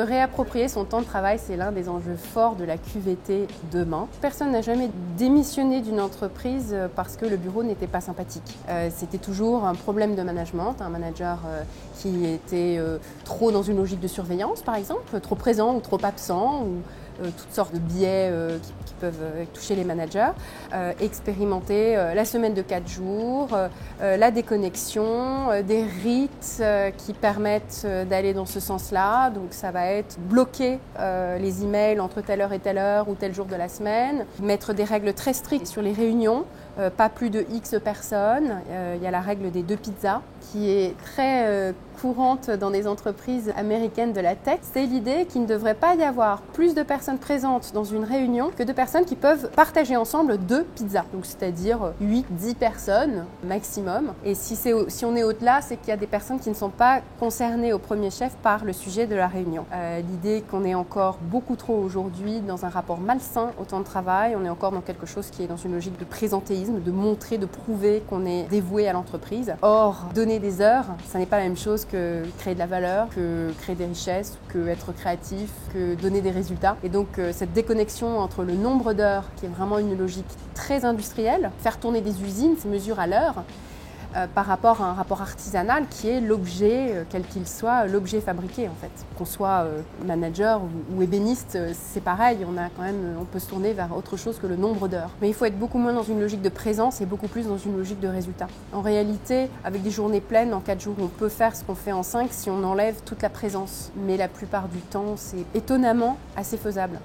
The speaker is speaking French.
réapproprier son temps de travail, c'est l'un des enjeux forts de la QVT demain. Personne n'a jamais démissionné d'une entreprise parce que le bureau n'était pas sympathique. C'était toujours un problème de management, un manager qui était trop dans une logique de surveillance par exemple, trop présent ou trop absent, ou toutes sortes de biais qui peuvent toucher les managers, expérimenter la semaine de 4 jours, la déconnexion, des rites qui permettent d'aller dans ce sens-là. Donc ça va être bloquer les emails entre telle heure et telle heure ou tel jour de la semaine, mettre des règles très strictes sur les réunions, pas plus de X personnes. Il y a la règle des 2 pizzas qui est très courante dans des entreprises américaines de la tech. C'est l'idée qu'il ne devrait pas y avoir plus de personnes présentes dans une réunion que de personnes qui peuvent partager ensemble 2 pizzas. Donc c'est-à-dire 8-10 personnes maximum. Et si on est au-delà, c'est qu'il y a des personnes qui ne sont pas concernées au premier chef par le sujet de la réunion. L'idée qu'on est encore beaucoup trop aujourd'hui dans un rapport malsain au temps de travail, on est encore dans quelque chose qui est dans une logique de présentéisme, de montrer, de prouver qu'on est dévoué à l'entreprise. Or, donner des heures, ça n'est pas la même chose que créer de la valeur, que créer des richesses, que être créatif, que donner des résultats. Et donc cette déconnexion entre le nombre d'heures, qui est vraiment une logique très industrielle, faire tourner des usines, se mesure à l'heure, par rapport à un rapport artisanal qui est l'objet, quel qu'il soit, l'objet fabriqué en fait. Qu'on soit manager ou ébéniste, c'est pareil, on peut se tourner vers autre chose que le nombre d'heures. Mais il faut être beaucoup moins dans une logique de présence et beaucoup plus dans une logique de résultat. En réalité, avec des journées pleines, en 4 jours, on peut faire ce qu'on fait en 5 si on enlève toute la présence. Mais la plupart du temps, c'est étonnamment assez faisable.